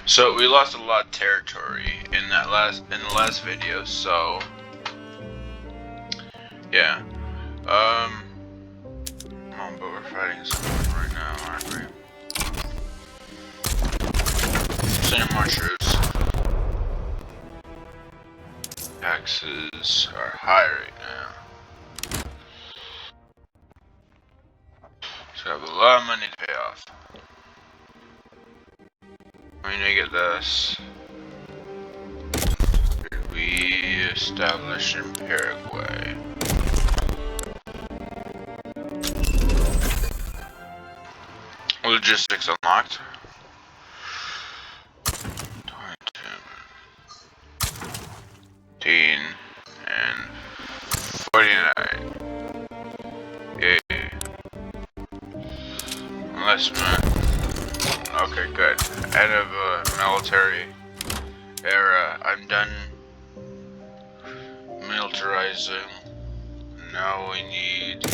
So we lost a lot of territory in the last video, so yeah. Come on, but we're fighting someone right now, aren't we? Sending more troops. Taxes are high right now. So I have a lot of money to pay off. We need to get this. We established in Paraguay. Logistics unlocked. 18 and 49. Yay. Enlistment. Okay, good. End of military era. I'm done militarizing. Now we need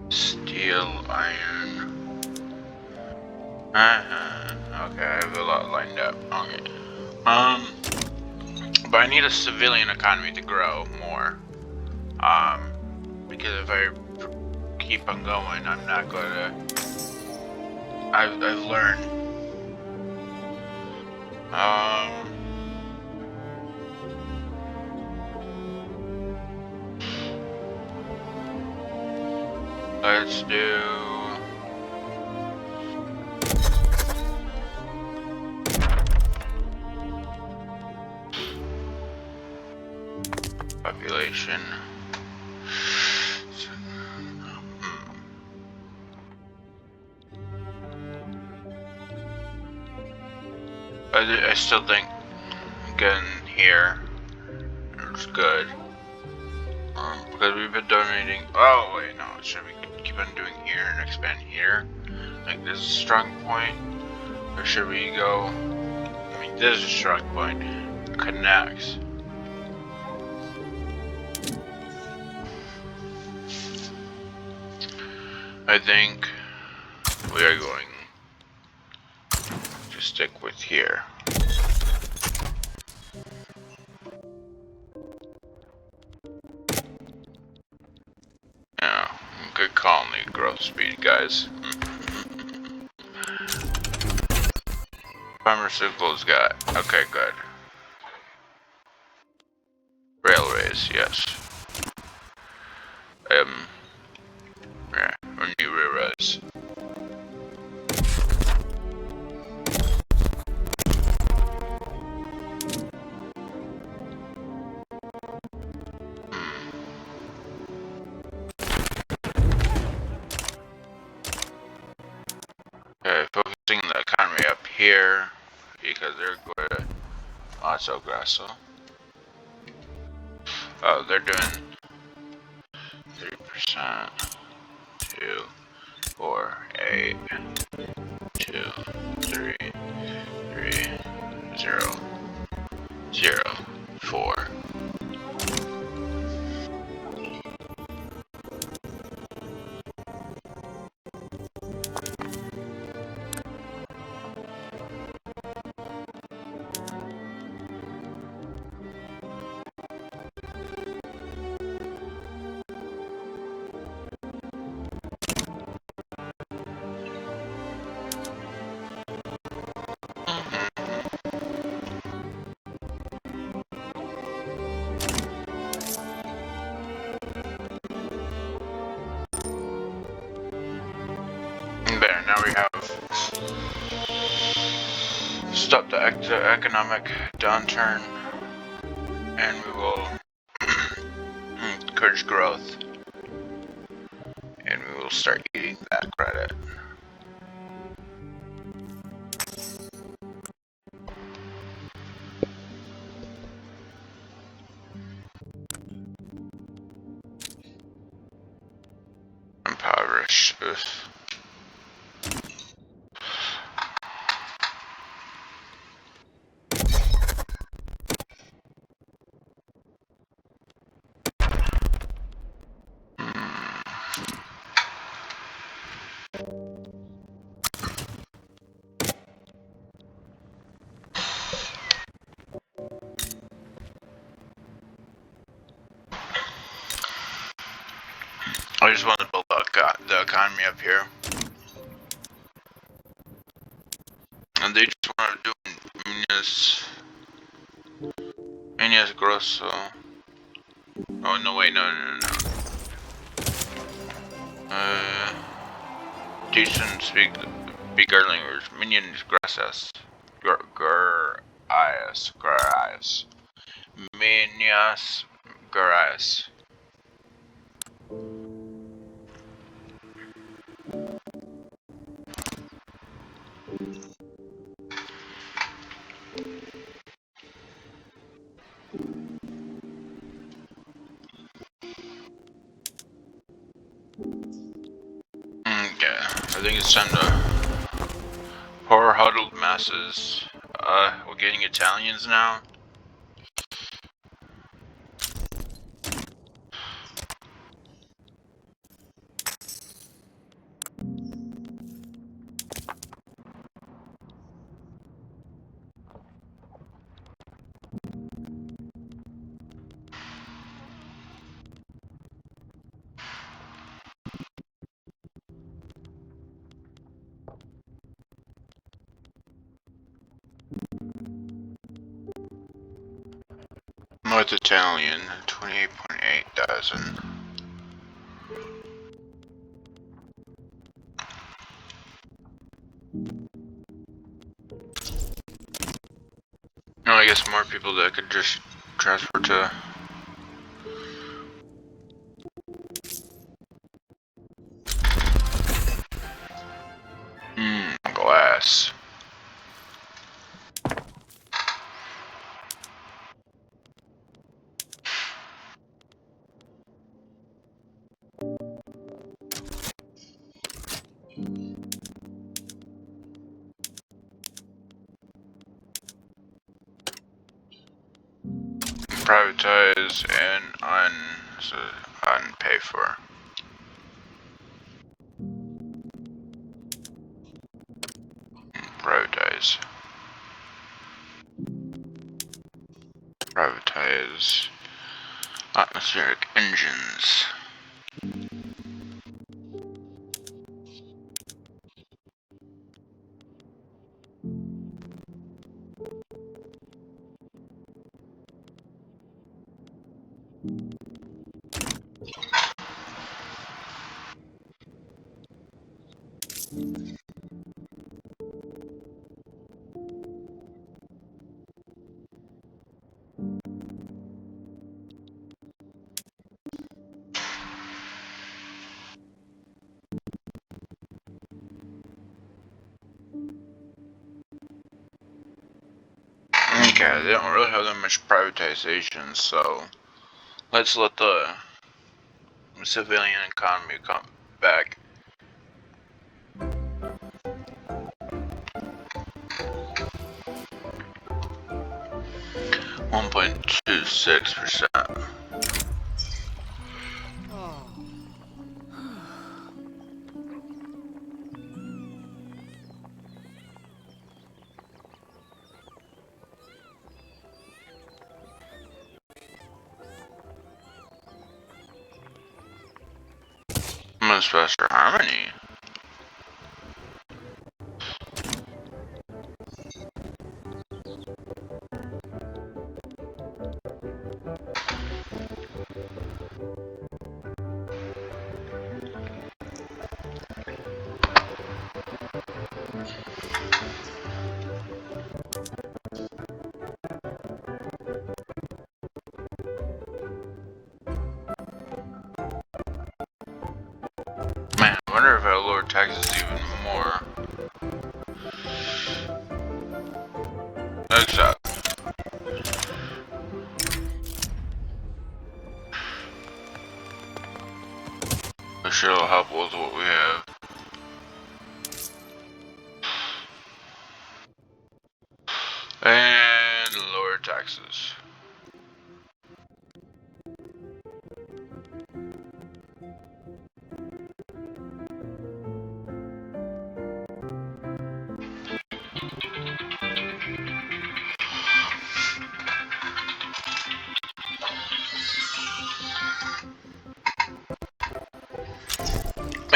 steel, iron. Okay, I have a lot lined up. Okay. But I need a civilian economy to grow more. Because if I keep on going, I'm not gonna. I've learned. Let's do. Population. I still think getting here is good. Because we've been donating. Oh wait, no. Should we keep on doing here and expand here? Like this is a strong point, or should we go? I mean, this is a strong point. Connects. I think we are going to stick with here. Yeah, good colony growth speed, guys. Pharmaceuticals got okay, good. Railways, yes. Yeah, or new railways. Okay, focusing the economy up here because they're going to Mato Grosso. Oh, they're doing 3%. 2, 4, 8, 2, 3, 3, 0, 0, 4. There, now we have stopped the economic downturn, and we will encourage growth, and we will start eating that credit. Impoverished. I just want to build the economy up here. And they just want to do Minas Grosso. Oh, no, wait, no. Decent speak our language. Minions gracias. Gracias. Minas gracias. Okay, I think it's time to poor huddled masses. We're getting Italians now. North Italian, 28.8 thousand. No, I guess more people that could just transfer to. Glass. Privatize and unpay for. Privatize. Privatize atmospheric engines. Okay, they don't really have that much privatization, so let's let the civilian economy come back. .26%. Much faster harmony. Man, I wonder if I lower taxes even more. Except. I'm sure it'll help with what we have. And lower taxes.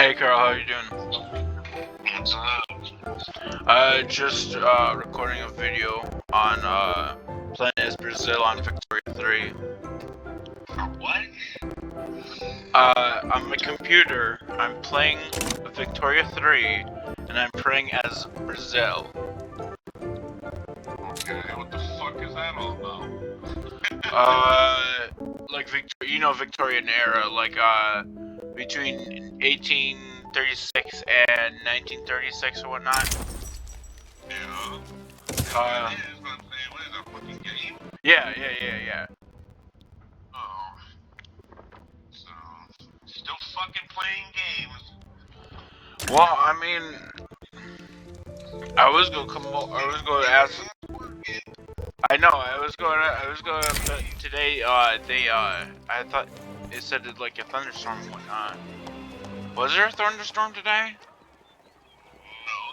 Hey Carl, how you doing? What's up? Just recording a video on playing as Brazil on Victoria 3. What? On my computer, I'm playing Victoria 3, and I'm playing as Brazil. Okay, what the fuck is that all about? Like Victorian era, like between 1836 and 1936 or whatnot. Yeah. It is, but I'm saying, what is that, fucking game? Yeah. Oh. So, still fucking playing games. Well, I mean, I was gonna ask. I know. I was going to today. I thought it said it like a thunderstorm and whatnot. Was there a thunderstorm today? No,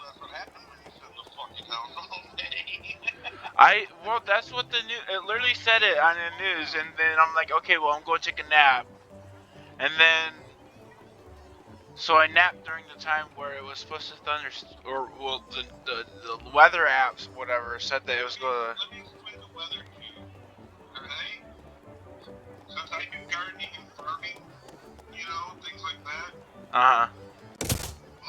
that's what happened when you sit in the fucking house all day. Well, that's what the news. It literally said it on the news, and then I'm like, okay, well, I'm going to take a nap, and then. So I napped during the time where it was supposed to the weather apps, whatever, said that it was gonna. Let me explain the weather to you, alright? Since I do gardening and farming, you know, things like that.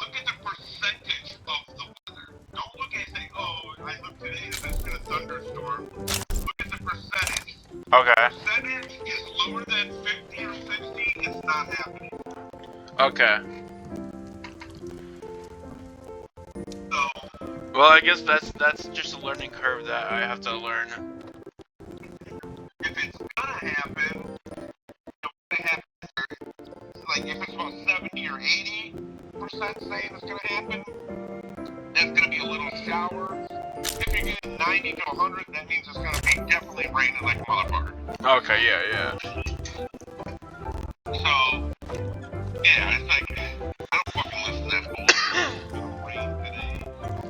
Look at the percentage of the weather. Don't look and say, oh, I look today and it's gonna thunderstorm. Look at the percentage. Okay. If the percentage is lower than 50 or 60, it's not happening. Okay. So, Well, I guess that's just a learning curve that I have to learn. if it's gonna happen, like if it's about 70 or 80% saying it's gonna happen, that's gonna be a little shower. If you're getting 90 to 100, that means it's gonna be definitely raining like a motherfucker. Okay, yeah. So, yeah, it's like, I don't fucking listen to that bullshit. It's gonna rain today.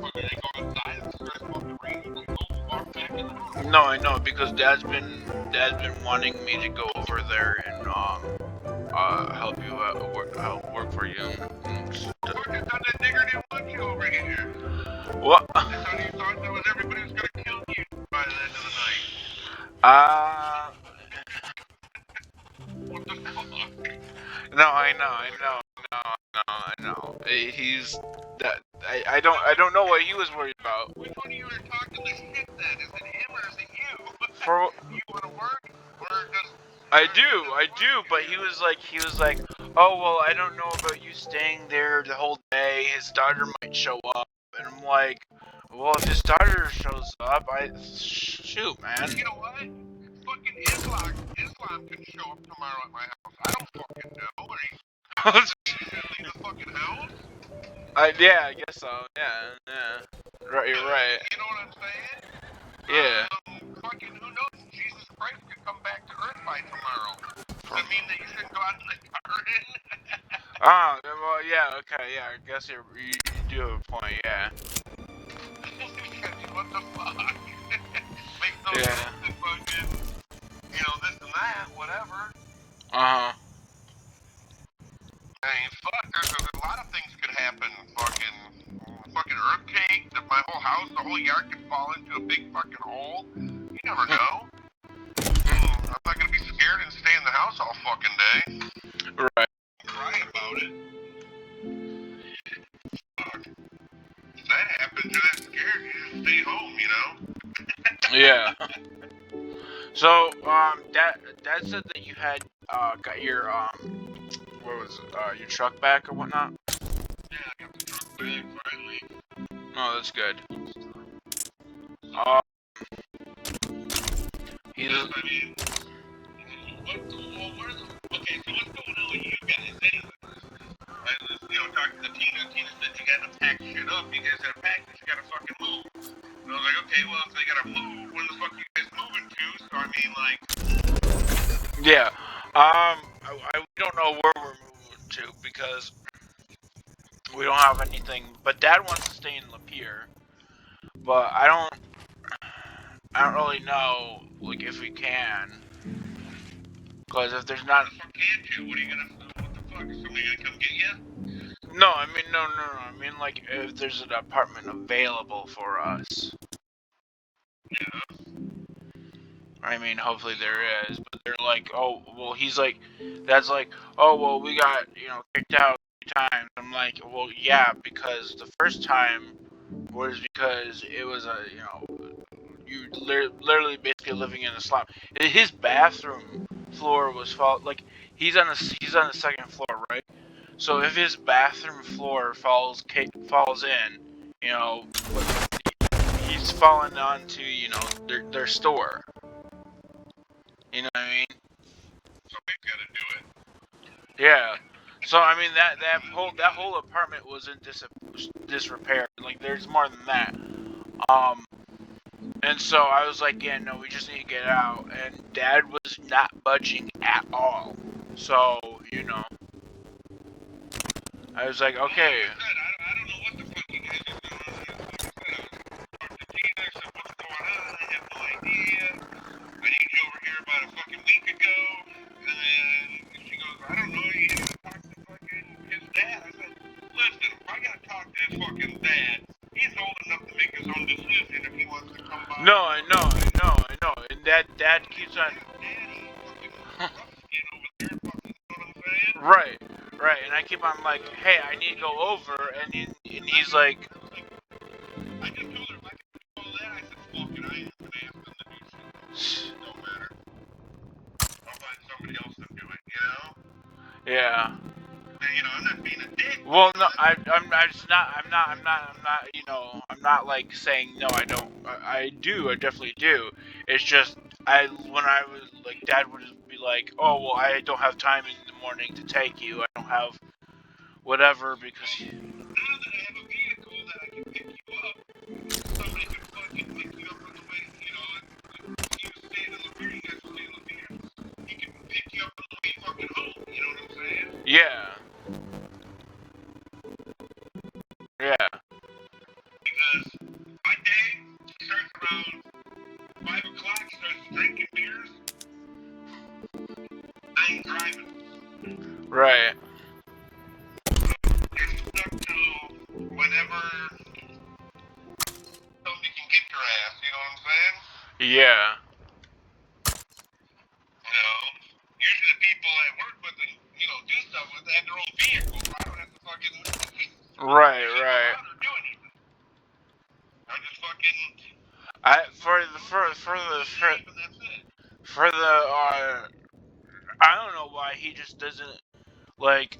Fucking they go outside and it's fucking raining. Like, go walk back in the house. No, I know because Dad's been wanting me to go over there and help you help work for you. Fucking thought that nigger didn't want you over here. What? I thought he thought that was everybody was gonna kill you by the end of the night. What the fuck? No, I know. He's that. I don't know what he was worried about. Which one of you are talking this shit then? Is it him or is it you? For You wanna work? Or just... I do, but he was like, oh well, I don't know about you staying there the whole day. His daughter might show up, and I'm like, well, if his daughter shows up, shoot, man. You know what? Fucking Islam can show up tomorrow at my house. I don't fucking know. Are you gonna leave the fucking house? Yeah, I guess so. Yeah. Right, you're right. You know what I'm saying? Yeah. Fucking who knows? Jesus Christ could come back to Earth by tomorrow. Does that mean that you shouldn't go out in the garden? Well, yeah, okay, yeah. I guess you do have a point, yeah. What the fuck? Makes no sense to fucking, you know, this and that, whatever. I mean, fuck, there's a lot of things could happen. Fucking earthquake, my whole house, the whole yard could fall into a big fucking hole. You never know. I'm not gonna be scared and stay in the house all fucking day. Right. Cry about it. Fuck. If that happens, you're that scared, you just stay home, you know? Yeah. So, Dad said that you had, got your, what was it, your truck back or whatnot? Yeah, I got the truck back finally. Oh, that's good. I mean, okay, so what's going on with you guys anyway? I was, talking to Tina. Tina said you gotta pack shit up. You guys gotta pack this, you gotta fucking move. And I was like, okay, well, if they gotta move, when the fuck are you guys moving to? So, I mean, like... Yeah, we don't know where we're moving to because we don't have anything, but Dad wants to stay in Lapeer, but I don't really know, like, if we can, because if there's not... What the fuck can't you? What are you gonna... What the fuck? Is somebody gonna come get you? No, I mean, no. I mean, like, if there's an apartment available for us. Yeah. I mean, hopefully there is, but they're like, oh, well, he's like, Dad's like, oh, well, we got, kicked out 3 times. I'm like, well, yeah, because the first time was because it was you literally basically living in a slum. His bathroom floor was he's on the second floor, right? So if his bathroom floor falls in, he's fallen onto their store. You know what I mean? So we've got to do it. Yeah. So I mean that whole apartment was in disrepair. Like there's more than that. And so I was like, yeah, no, we just need to get out. And Dad was not budging at all. So I was like, okay. Like I said, I don't know what the fuck you guys are doing. Like I said, I talked to Tina. I said, what's going on? I have no idea. I need you over here about a fucking week ago. And then she goes, I don't know. You need to talk to fucking his dad. I said, listen, if I gotta talk to his fucking dad, he's old enough to make his own decision if he wants to come by. No, I know. And Dad keeps on. Daddy fucking rough skin over there. Fucking, you know what I'm saying? Right. And I keep on like, hey, I need to go over, and he's like. I just told her if I can do all that, I said, fuck it, I ain't gonna ask them to do shit. It don't matter. I'll find somebody else to do it, you know? Yeah. And, I'm not being a dick. Well, no, I'm not like saying no, I don't. I do, I definitely do. It's just when I was like, Dad would just be like, oh well, I don't have time in the morning to take you. I don't have whatever because. Now that I have a vehicle that I can pick you up, somebody could fucking pick you up on the way, he was staying in Lapeer, you guys were staying in Lapeer, he can pick you up on the way fucking home, you know what I'm saying? Yeah. Yeah. Because my day starts around 5 o'clock, starts drinking beers, I ain't driving. Right. You're stuck till whenever somebody can get your ass, you know what I'm saying? Yeah. Usually the people I work with and, do stuff with have their own vehicle, so I don't have to fucking Right. do anything. I just fucking I don't know why he just doesn't like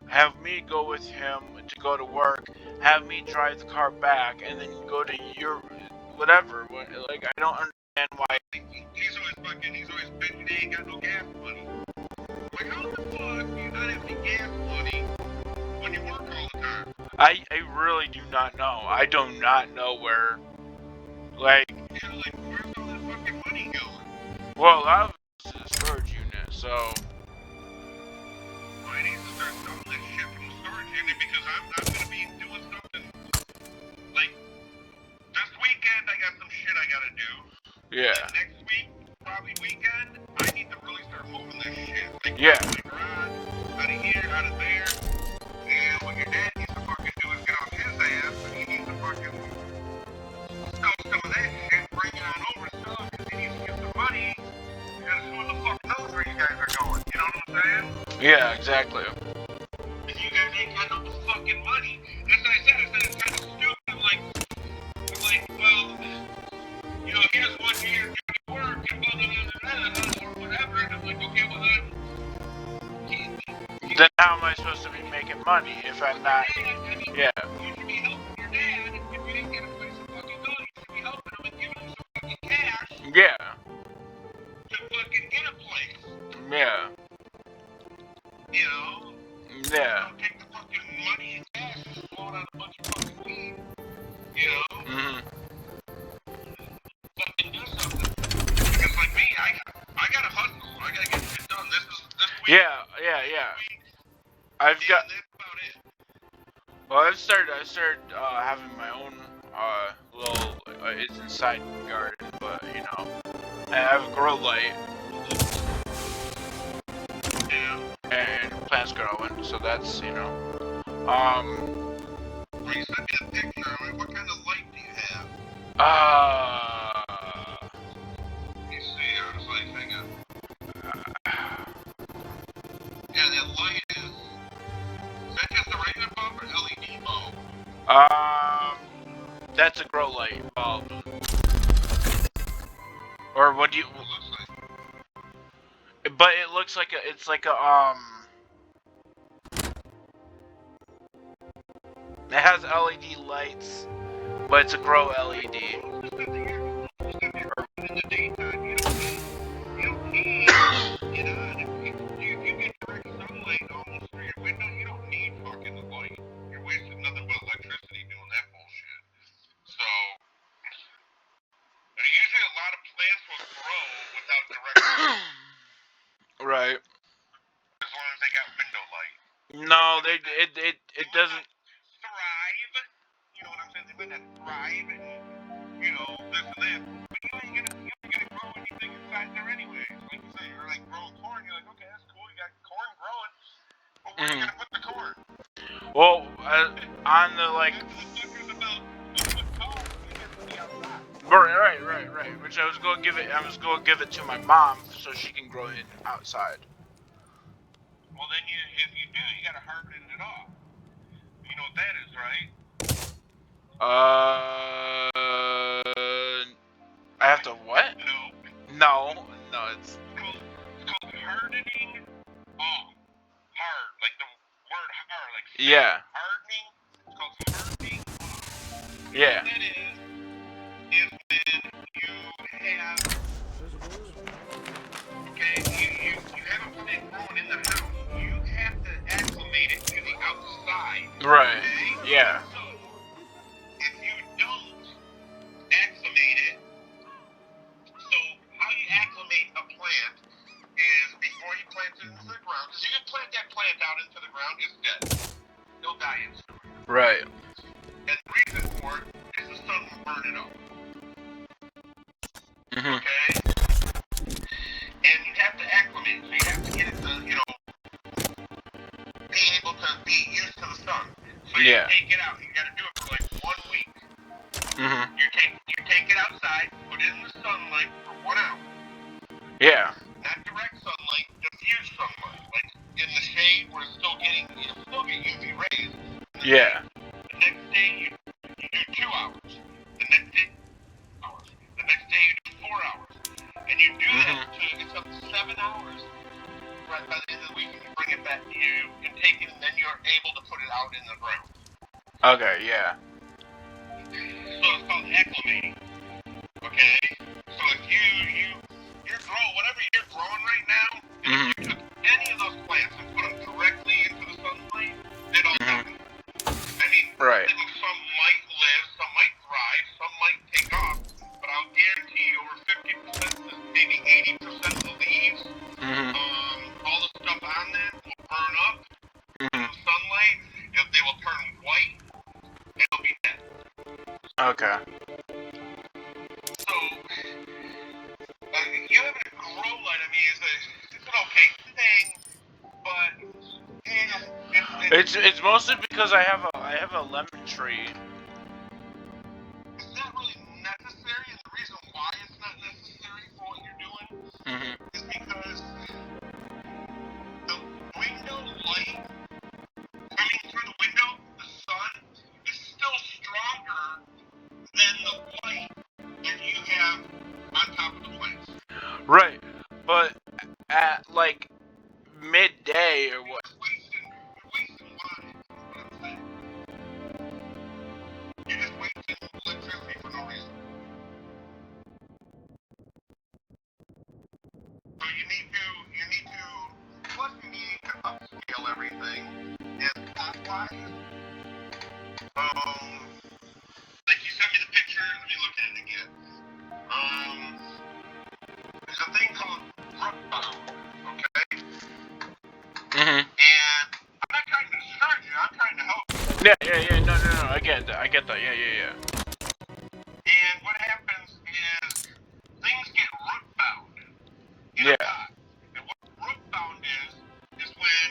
have me go with him to go to work, have me drive the car back, and then go to your whatever. Like I don't understand why. he's always bitching he ain't got no gas money. Like how the fuck do you not have any gas money when you work all the time? I really do not know. I do not know where. Like. Yeah, like where's all that fucking money going? Well, I was in a storage unit, so. I need to start selling this shit from the storage unit because I'm gonna be doing something like this weekend. I got some shit I gotta do. Yeah. And next week, probably weekend, I need to really start moving this shit. Like yeah. Out of my garage, out of here, out of there. And what your dad needs to fucking do is get off his ass and he needs to fucking sell some of that shit, bring it on over, sell it, because he needs to get some money. Because who the fuck knows where you guys are going? You know what I'm saying? Yeah, exactly. And you guys ain't got no fucking money. That's what I said. It's kind of stupid. I'm like, well, here's 1 year doing work and blah, blah, blah, blah, or whatever. And I'm like, okay, well then. Then how am I supposed to be making money if I'm not? Yeah. You should be helping your dad. If you didn't get a place to fucking go, you should be helping him and giving him some fucking cash. Yeah. To fucking get a place. Yeah. Yeah. Don't take the fucking money and cash and blow it on a bunch of fucking weed. Fucking do something. Because like me, I gotta hustle. I gotta get shit done. This week. Yeah. I've got. That's about it. Well, I started having my own little. It's inside garden, but I have a grow light. Yeah. And plants growing, so that's Well, you sent me the picture. I mean, what kind of light do you have? Let me see. I was like, hang on. Yeah, that light is that just a regular bulb or LED bulb? That's a grow light bulb. Or what do you? It looks like. But it looks like it's like a It has LED lights, but it's a grow LED. Just in the daytime, you don't need, you know, if you get direct sunlight almost through your window, you don't need fucking light. You're wasting nothing but electricity doing that bullshit. So, usually a lot of plants will grow without direct sunlight. Right. As long as they got window light. No, it doesn't. Thrive. You know what I'm saying? They might not thrive and, you know, this and that. But you ain't gonna grow anything inside there anyway. Like you say, you're like growing corn. You're like, okay, that's cool. You got corn growing. But where are you gonna put the corn? Well, on the like. The sucker's about a foot tall. You get to be outside. Right. Which I was going to give it to my mom so she can grow it outside. Well, then if you do, you gotta harden it off. You know what that is, right? I have to what? No, it's called hardening off. Hard, like the word hard, like yeah. Hardening. It's called hardening off. Yeah. What that is when you have, okay, you have a plant growing in the house. You have to acclimate it to the outside. Right. Okay? Yeah. So, if you don't acclimate it, so how you acclimate a plant is before you plant it into the ground, because you can plant that plant out into the ground, it's dead. It'll die instantly. Right. And the reason for it is the sun will burn it up. Okay? And you have to acclimate, so you have to get it to, you know, be able to be used to the sun. So you take it out. You gotta do it for like 1 week. You take it outside, put it in the sunlight for 1 hour. Yeah. Not direct sunlight, diffuse sunlight. Like in the shade where it's still getting, you'll still get UV rays. Yeah. The next day you do 2 hours. The next day 2 hours. The next day you do 4 hours. And you do that to it's up to 7 hours. Right by the end of the week, and you bring it back to you and take it, and then you're able to put it out in the ground. Okay, yeah. So it's called acclimating. Okay? So if you're growing, whatever you're growing right now, if you took any of those plants and put them directly into the sunlight, they'd all die. I mean, right. Some might live, some might thrive, some might take off, but I'll guarantee you over 50%, maybe 80% of the leaves, all the stuff on them will burn up in the sunlight. They will turn white. It'll be dead. Okay. So, you have a grow light. I mean, it's an okay thing, but it's mostly because I have a lemon tree. It's not really necessary, and the reason why it's not necessary for what you're doing is because the window light coming through the window, the sun, is still stronger than the light that you have on top of the plants. Right, but at like midday or what? You're wasting water. What I'm saying. You're just wasting electricity for no reason. So you need to plus you need to upscale everything. And cost-wise, like you sent me the picture, let me look at it again. There's a thing called rootbound, okay? And I'm not trying to discourage you, I'm trying to help you. Yeah, no, I get that, yeah. And what happens is things get root bound in a pot. And what root bound is when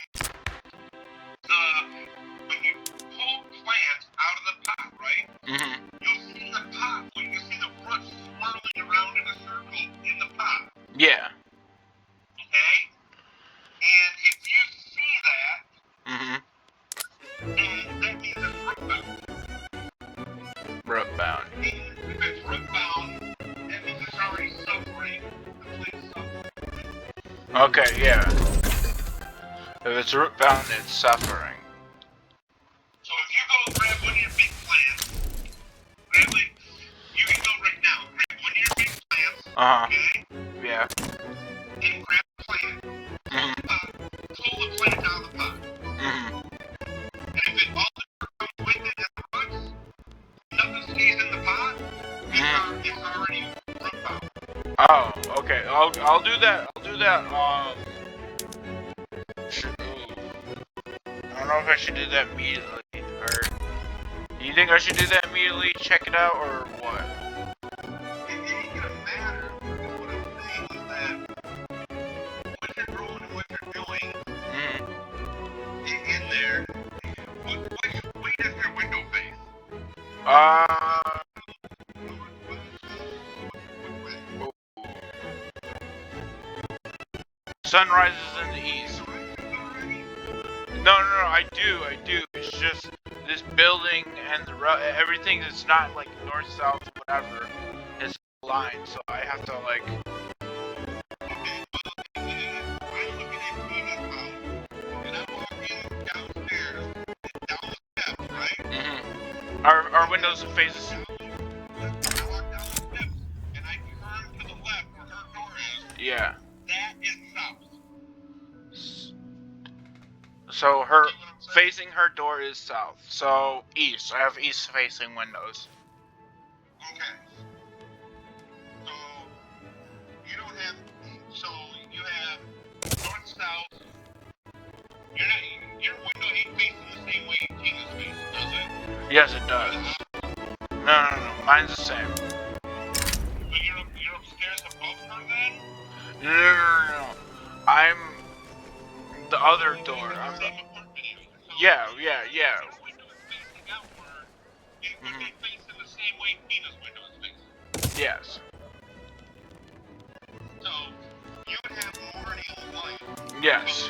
Okay, yeah. If it's root bound, it's suffering. So if you go grab one of your big plants, you can go right now. Grab one of your big plants, okay? Yeah. And grab a plant. Pull the plant out of the pot. And if all the dirt comes with it and the roots, nothing stays in the pot, it's already root bound. Oh, okay. I'll do that. I'll do that. I don't know if I should do that immediately, or do you think I should do that immediately? Check it out, or what? It ain't gonna matter. What I'm saying is that what you're growing and what you're doing in there, which way does your window face? Sun rises in the east. No, I do. It's just this building and everything is not like north, south, whatever. It's aligned, so I have to like. Okay, I'm looking at Tina's house, and I'm walking downstairs, down the steps, right? Our windows faces. I walk down the steps, and I turn to the left where her door is. Yeah. That is south. So facing her door is south. So east. I have east facing windows. Okay. So you don't have. So you have north, south. Your window ain't facing the same way Tina's facing, does it? Yes, it does. No. Mine's the same. So you're upstairs above her then? No. I'm the other door. I'm the. Yeah. Your window is facing outward. It would be facing the same way Tina's window is facing. Yes. So you would have morning light. Yes.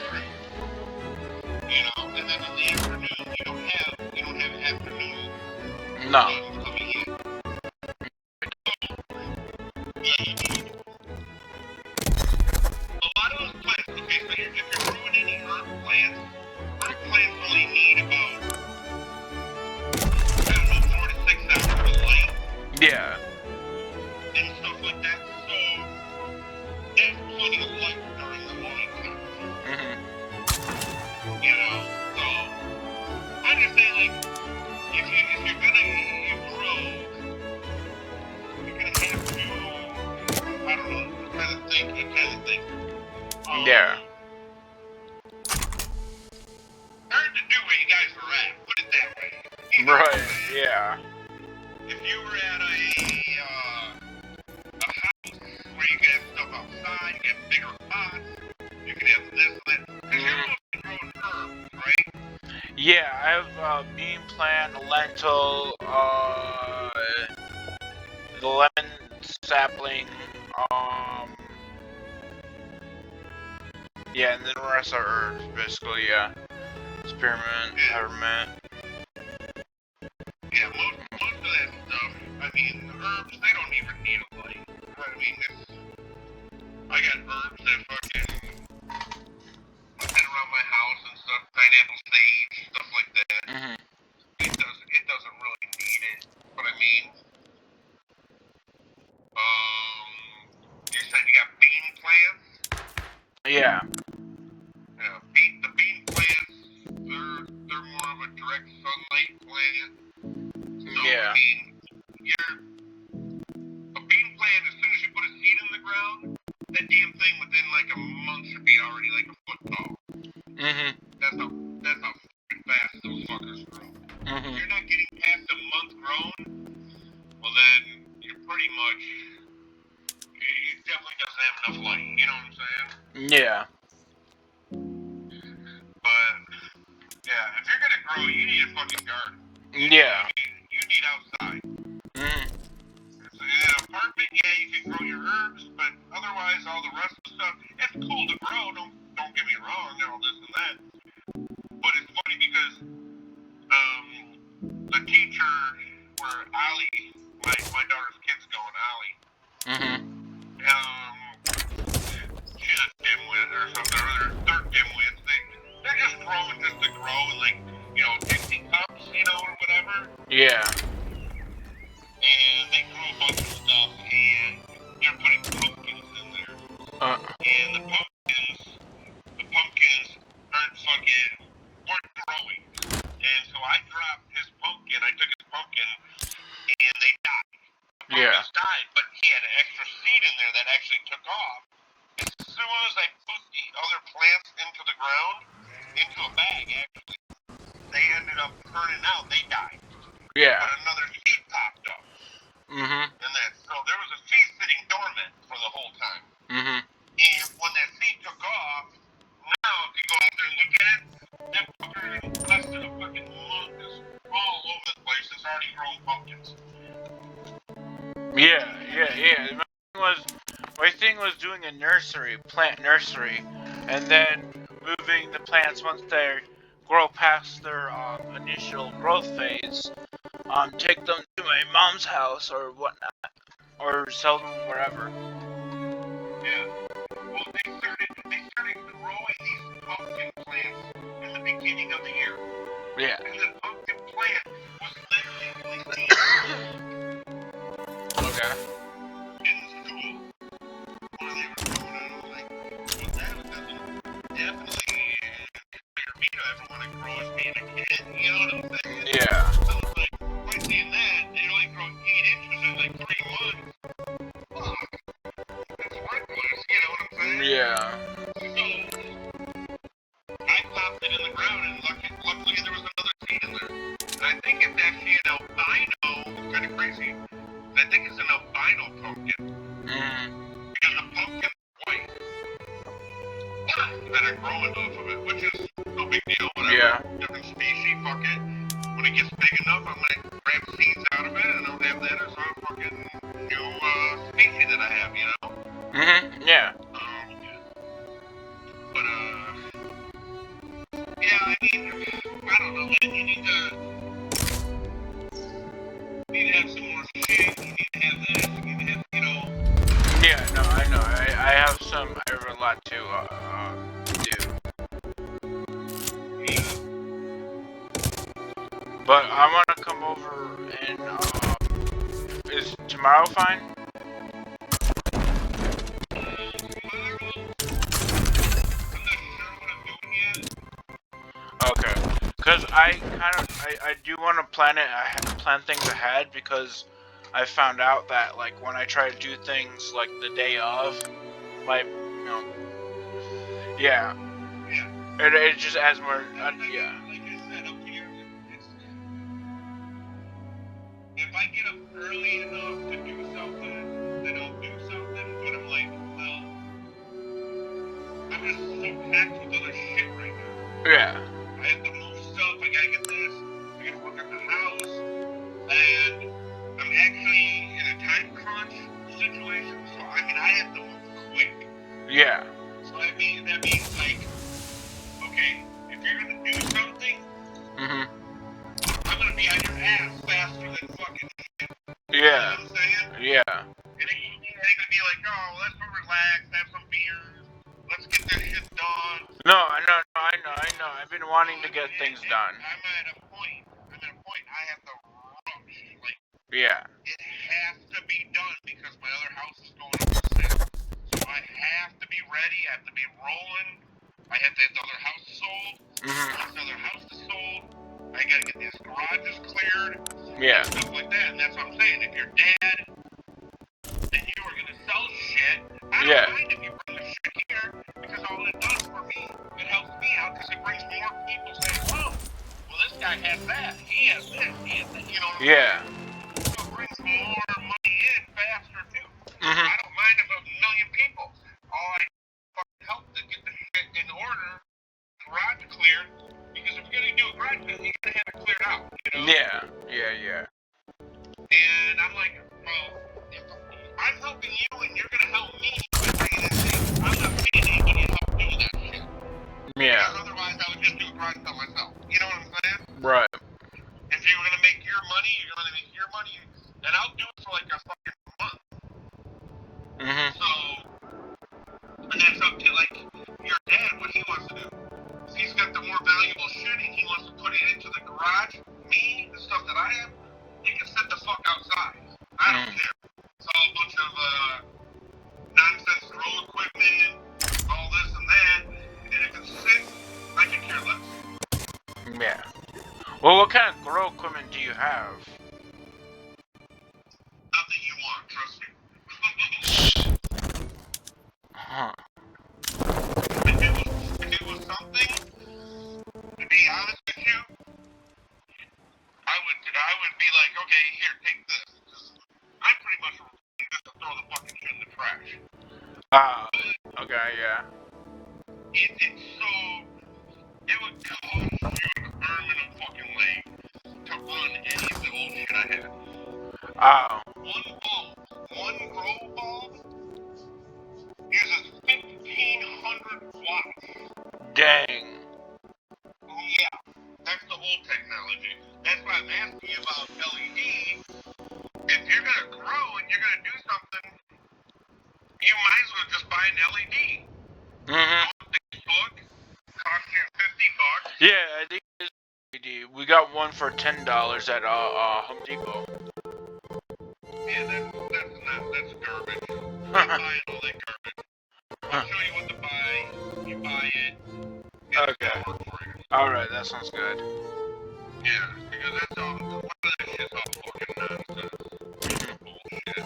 You know, and then in the afternoon you don't have afternoon. No. Sun coming in. A lot of those plants. Okay, so if you're growing any herb plants only need about, I don't know, 4 to 6 hours of light. Yeah. And stuff like that. So that's plenty of light during the morning time. You know, so I'm just saying, like, if you're gonna grow, you're gonna have to, I don't know, kind of think. Yeah. Hard to do where you guys are at, put it that way. You know Right. Yeah. if you were at a house where you can have stuff outside, you get bigger pots, you can have this and that. Because you're mostly growing herbs, right? Yeah, I have bean plant, lentil, the lemon sapling, yeah, and then the rest are herbs, basically, yeah. Spearmint, peppermint. Yeah, most of that stuff, I mean, the herbs, they don't even need a light. I mean, I got herbs that fucking been around my house and stuff, pineapple sage, stuff like that. It doesn't really need it. But I mean, you said you got bean plants? Yeah. Yeah, the bean plants, they're more of a direct sunlight plant. So, Yeah. I mean, a bean plant, as soon as you put a seed in the ground, that damn thing within like a month should be already like a foot tall. That's how fucking fast those fuckers grow. If you're not getting past a month grown, well then you're pretty much, it definitely doesn't have enough light, you know what I'm saying? Yeah. But, yeah, if you're gonna grow, you need a fucking garden. Yeah. You need outside. So, in an apartment, yeah, you can grow your herbs, but otherwise all the rest of the stuff, it's cool to grow, don't get me wrong, and all this and that. But it's funny because the teacher where Allie, my daughter's kid's going, Allie, she's a dimwit, or Yeah. And they grew a bunch of stuff, and they're putting pumpkins in there. And the pumpkins aren't weren't growing. And so I dropped his pumpkin, I took his pumpkin, and they died. The pumpkins died, but he had an extra seed in there that actually took off. As soon as I put the other plants into the ground, into a bag actually, they ended up turning out, they died. Yeah. But another seed popped up. And so there was a seed sitting dormant for the whole time. And when that seed took off, now if you go out there and look at it, that fucker in less than a fucking month is all over the place. It's already grown pumpkins. Yeah. My thing was doing a plant nursery, and then moving the plants once they grow past their initial growth phase. Take them to my mom's house or whatnot, or sell them wherever. Yeah. Well, they started growing these pumpkin plants in the beginning of the year. Yeah. And the pumpkin plant was literally Okay. in school where they were growing it. I was like, well, that doesn't definitely inspire me to ever want to grow as being a kid. You know what I'm saying? Yeah. So it's like, by seeing that, it only grew 8 inches in like 3 months. Fuck. That's worthless, you know what I'm saying? Yeah. So, I popped it in the ground, and luckily there was another seed in there. And I think it's actually an albino. It's kind of crazy. I think it's an albino pumpkin. Because the pumpkin's white. That are growing off of it, which is no big deal. Whatever. Yeah. Different species, fuck it. When it gets big enough, I'm gonna grab seeds out of it, and I'll have that as a fucking new species that I have, you know? Yeah. But yeah, I mean, I don't know, man. You need to have some more shit. You need to have this. You need to have, you know. Yeah, no, I know. I have a lot to do. Yeah. But I want to come over and, is tomorrow fine? Okay, because I do want to plan things ahead, because I found out that, like, when I try to do things, like, the day of, like, you know, yeah, it just adds more, yeah. Like I said, up here, if I get up early enough to do something, then I'll do something, but I'm like, well, I'm just so packed with other shit right now. Yeah. I have to move stuff, I gotta get this, I gotta work on the house, and I'm actually in a time crunch situation, so I mean, I have to move quick. Yeah. So that means like, okay, if you're gonna do something, I'm gonna be on your ass faster than fucking shit. Yeah. You know what I'm saying? Yeah. It ain't gonna be like, oh, let's go relax, have some beers, let's get this shit done. No, I know. I've been wanting to get things done. I'm at a point, I have to rush. Like, yeah. It has to be done because my other house is going up for sale. So I have to be ready, I have to be rolling, I have to have the other house sold. Once the other house is sold, I gotta get these garages cleared. Yeah. And stuff like that, and that's what I'm saying. If you're dad, and you are gonna sell shit, I don't mind if you bring the shit here, because all it does for me, it helps me out, because it brings more people saying, oh, well, this guy has that, he has this, he has that, you know what I'm saying? So it brings more money in faster, too. I don't mind if a million people, all I fucking help to get the shit in order, garage cleared, because if you're gonna do a garage clear, you gotta have it cleared out, you know? Yeah. And I'm like, well, if I'm helping you and you're gonna help me by bringing in things, I'm not paying Amy to help do that shit. Yeah. Because otherwise I would just do a garage sale myself. You know what I'm saying? Right. If you were gonna make your money, you're gonna make your money, and I'll do it for like a fucking month. So, and that's up to like your dad, what he wants to do. If he's got the more valuable shit and he wants to put it into the garage, me, the stuff that I have, you can sit the fuck outside. I don't care. It's all a bunch of nonsense grow equipment, all this and that, and if it sits, I can care less. Yeah. Well, what kind of grow equipment do you have? Nothing you want, trust me. Huh. If it was something, to be honest with you, I would be like, okay, here, take this. I'm pretty much just to throw the fucking shit in the trash. Okay, yeah. It's so, it would cost you an arm and a fucking leg to run any of the old shit I had. One grow bulb uses 1,500 watts. Dang. Yeah, that's the old technology. That's why I'm asking you about LED. If you're gonna grow and you're gonna do something, you might as well just buy an LED. Book cost you $50. Yeah, I think it's LED. We got one for $10 at Home Depot. Yeah, that's garbage. I'm buying all that garbage. I'll show you what to buy. You buy it. Okay. Alright, that sounds good. Yeah, because that's all. A lot of that shit's all fucking nonsense. Bullshit.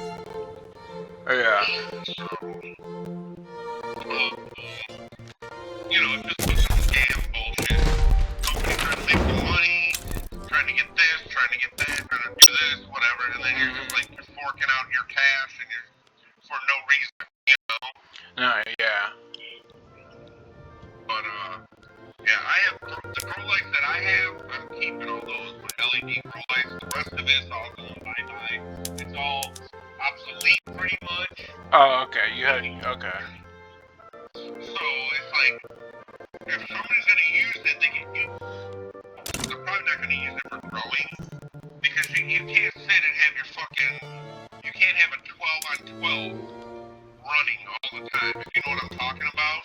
Yeah. So, you know, just some scam bullshit. Company trying to make some money, trying to get this, trying to get that, trying to do this, whatever, and then you're just like you're forking out your cash and you're for no reason, you know. No, yeah. But yeah, I have the grow lights that I have. I'm keeping all those LED grow lights. The rest of it's all going bye-bye. It's all obsolete, pretty much. Oh, okay. You had okay. So it's like, if somebody's gonna use it, they're probably not gonna use it for growing, because you can't sit and have your fucking, you can't have a 12 on 12 running all the time. If you know what I'm talking about.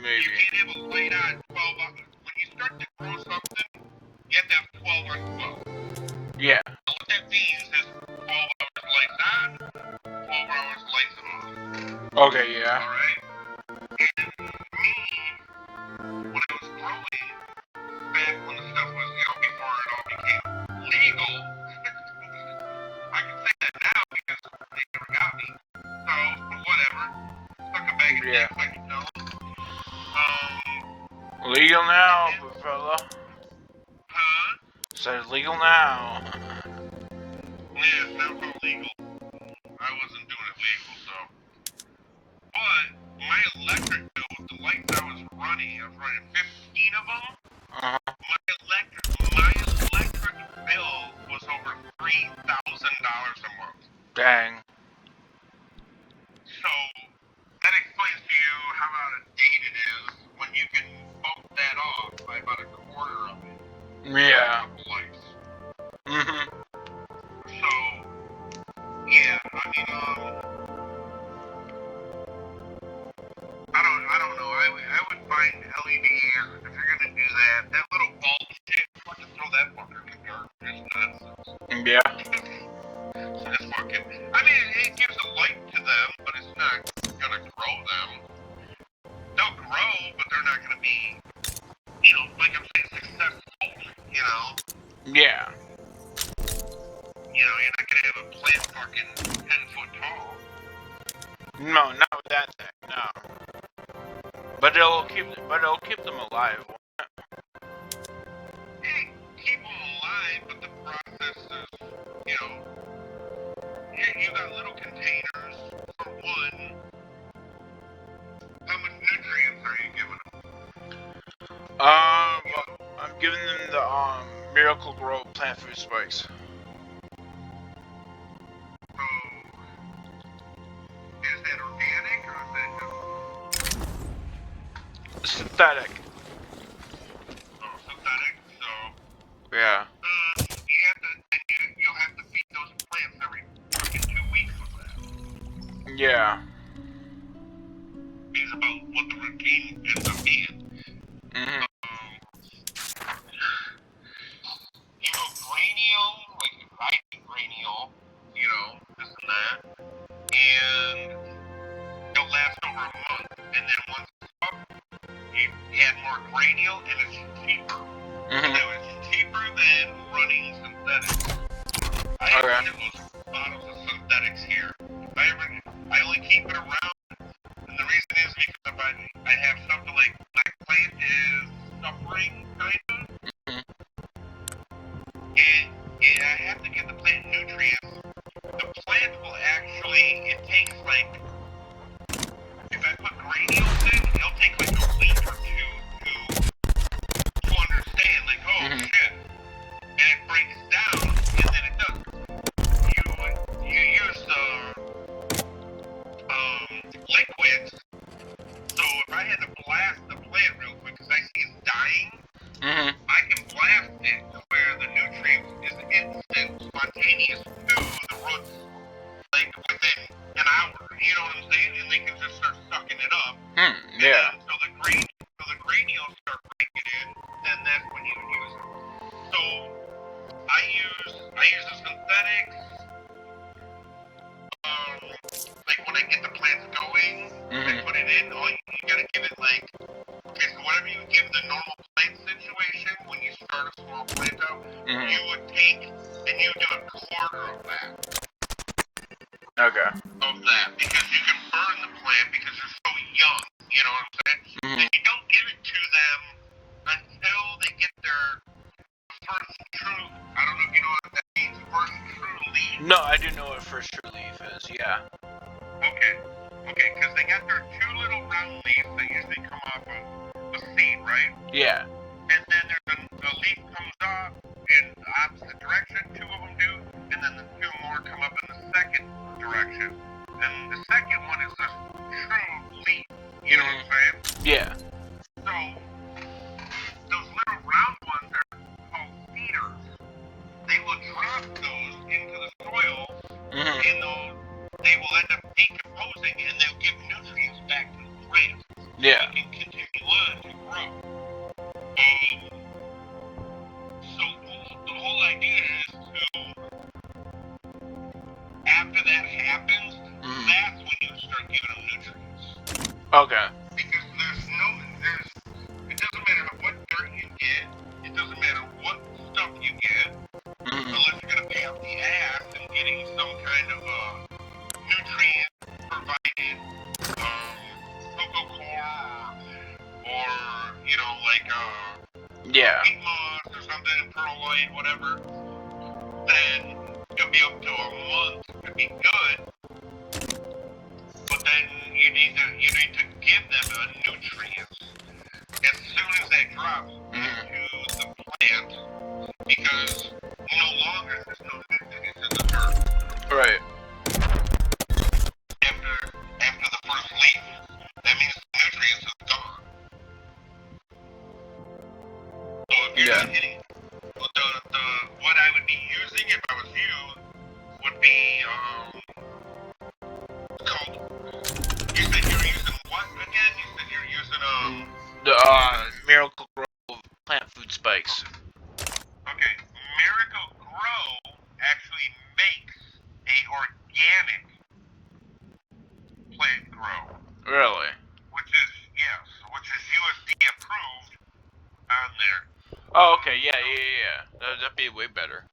Maybe. You can't have a light on 12 on. When you start to grow something, you have to have 12 on 12. Yeah. So what that means is 12 hours lights on, 12 hours lights off. Okay, yeah. Alright? And me, when I was growing, back when the stuff was, you know, before it all became legal, I can say that now because they never got me. So, whatever. Stuck a bag of dicks, I can tell. Legal now, fella. Huh? Said legal now. Yeah, it's now called legal. I wasn't doing it legal, so. But my electric bill with the lights I was running 15 of them. My electric bill was over $3,000 a month. Dang. So that explains to you how out of date it is when you can bump that off by about a quarter of it. Yeah. A couple lights. So, yeah, I mean, I don't know. I would find LED if you're gonna do that. That little bulb shit, fucking throw that fucker in the garbage. It's nonsense. Yeah. It's fucking. I mean, it gives a light to them, but it's not gonna grow them. They'll grow, but they're not gonna be, you know, like I'm saying, successful. You know. Yeah. You know, you're not gonna have a plant fucking 10 foot tall. No, not with that thing. No. But it'll keep them alive. Hey, keep them alive, but the process is, you know, you got little containers for one. How much nutrients are you giving them? Well, I'm giving them the Miracle Grow plant food spikes. So, is that organic or is that just Synthetic. synthetic? So, Yeah. you'll have to feed those plants every fucking 2 weeks with that. Yeah. It's about what the routine ends up being. You know, Grania had more cranial and it's cheaper. Mm-hmm. It was cheaper than running synthetics. I have one of those bottles of synthetics here. I only keep it around, and the reason is because if I have something like my plant is suffering, kind of, and I have to give the plant nutrients. The plant will actually, it takes like, if I put granules in, it'll take like a week or two to understand, like, oh shit, and it breaks down, and then it does. You use liquids, so if I had to blast the plant real quick, because I see it's dying, I can blast it to where the nutrients is instant, spontaneous to the roots, like within an hour, you know what I'm saying? And they can just start sucking it up. Yeah. So the granules start breaking in, then that's when you would use it. So I use the synthetics, like when I get the plants going, I put it in, you gotta give it like, okay, so whatever you give the normal plant situation, when you start a small plant out, you would take, and you do a quarter of that. Okay. Of that, because you can burn the plant because they're so young, you know what I'm saying? And you don't give it to them until they get their first true, I don't know if you know what that means, first true leaf. No, I do know what first true leaf is, yeah. Okay, because they got their two little round leaves that usually come off of a seed, right? Yeah. And then there's a leaf comes off in the opposite direction, two of them do, and then the two more come up in the second direction. And the second one is this true leaf, you know what I'm saying? Yeah. So, those little round ones are called feeders. They will drop those into the soil, and they will end up decomposing, and they'll give nutrients back to the plant. Yeah. So it can continue on to grow. So the whole idea is to, after that happens, that's when you start giving them nutrients. Okay. Because it doesn't matter what dirt you get, it doesn't matter what stuff you get, unless you're going to pay out the ass and getting some kind of nutrient provided, cocoa or you know, like peat moss or something, perlite, whatever, then you'll be up to a month to be good. But then you need to give them nutrients as soon as that drops into the plant, because no longer there's no nutrients in the dirt. Right. After the first leaf, that means the nutrients is gone. So if you're not hitting, what I would be using if I was you would be called. You said you're using what again? You said you're using the Miracle Grow plant food spikes. Okay, Miracle Grow actually makes a organic plant grow. Really? Which is USD approved on there. Oh, okay, yeah. That'd be way better.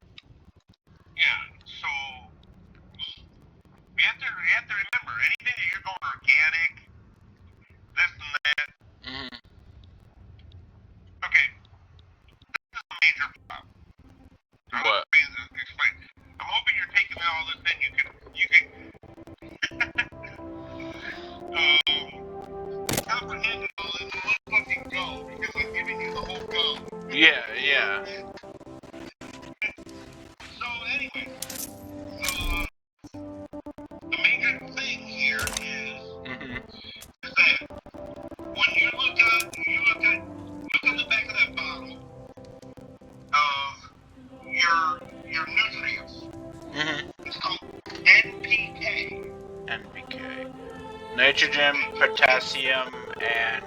Yeah, so you have to remember, anything that you're going organic, this and that. Okay, this is a major problem. What? Explain. I'm hoping you're taking all this in. You can comprehend it all in one fucking go, because I'm giving you the whole go. Yeah. So anyway, the major thing here is that when you look on the back of that bottle of your nutrients. It's called NPK. NPK. Nitrogen, potassium, and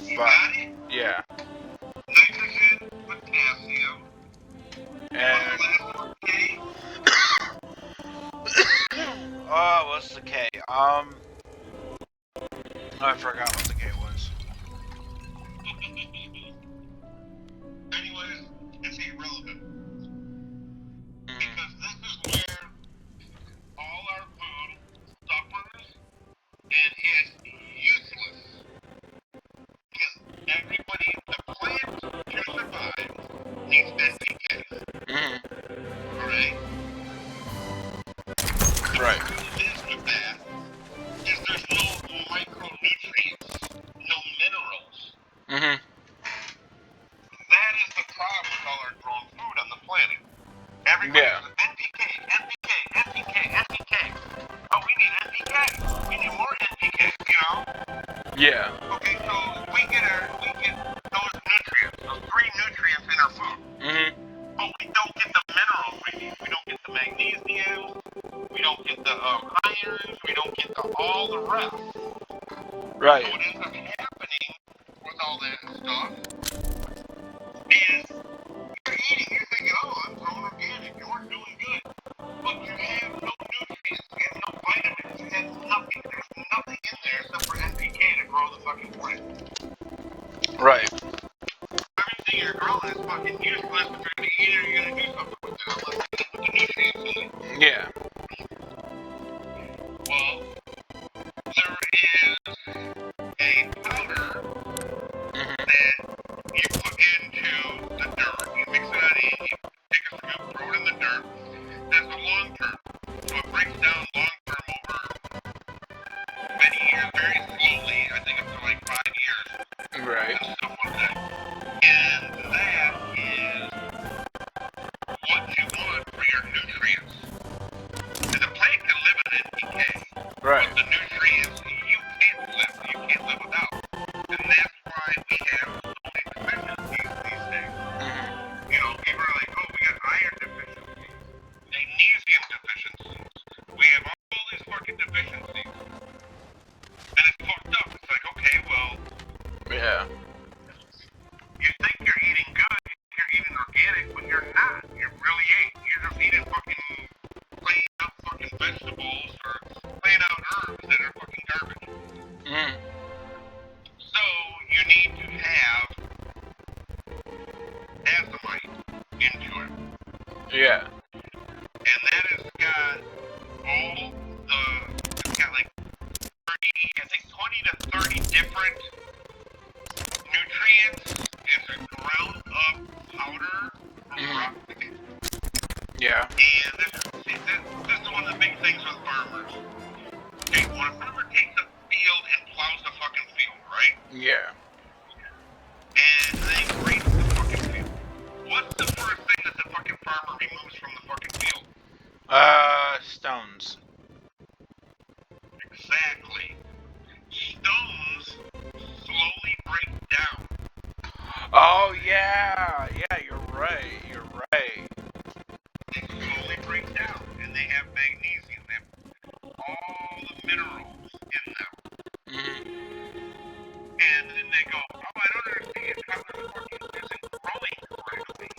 you got it? Yeah. Nitrogen, potassium, and K. oh, what's the K? I forgot what the gate was. Anyways, it's irrelevant. Mm. Because this is where all our food suffers and is useless. Because everybody, the plant to survive needs NPKs. Mm. Alright? Right. The problem is with that is there's no micronutrients, no minerals. Mm-hmm. That is the problem with all our grown food on the planet. Everybody Yeah. says NPK, NPK, NPK, NPK. Oh, we need NPK. We need more NPK, you know? Yeah. Okay, so we get those nutrients, those 3 nutrients in our food. Mm-hmm. But we don't get the minerals we need. We don't get the magnesium. We don't get the irons. We don't get all the rest. Right. So what ends up happening with all that stuff is you're eating, you're thinking, oh, I'm growing organic, you're doing good. But you have no nutrients, you have no vitamins, you have nothing. There's nothing in there except for NPK to grow the fucking plant. Right. Everything you're growing is fucking useless if you're gonna eat it or you're gonna do something with it unless you eat with the nutrients in it. Yeah. Well, there is a powder Mm-hmm. that you put into the dirt. You mix it out in, you take a scoop, throw it in the dirt. That's a long term. So it breaks down long term over many years, very slowly, I think up to like 5 years Right. and stuff like that. And that is what you want for your nutrients. And the plant can live on NPK. Right. But the nutrients you can't live without. And that's why we have so many deficiencies these days. Mm-hmm. You know, people are like, oh, we got iron deficiencies, magnesium deficiencies. We have all these fucking deficiencies. And it's fucked up. It's like, okay, well, Yeah. you think you're eating good, you're eating organic, but you're not. You really ain't. You're just eating fucking plain out fucking vegetables or plain out herbs that are fucking garbage. Mm-hmm. So you need to have azomite into it. Yeah. And that has got it's got like 20 to 30 different nutrients. It's a ground up powder from rock. Yeah. And this is one of the big things with farmers. Okay, when a farmer takes a field and plows the fucking field, right? Yeah. And they graze the fucking field. What's the first thing that the fucking farmer removes from the fucking field? Stones. Exactly. Stones slowly break down. Oh, yeah. Yeah, you're right. You're right. They slowly break down, and they have magnesium. They have all the minerals in them. Mm-hmm. And then they go, oh, I don't understand how this fucking isn't growing correctly.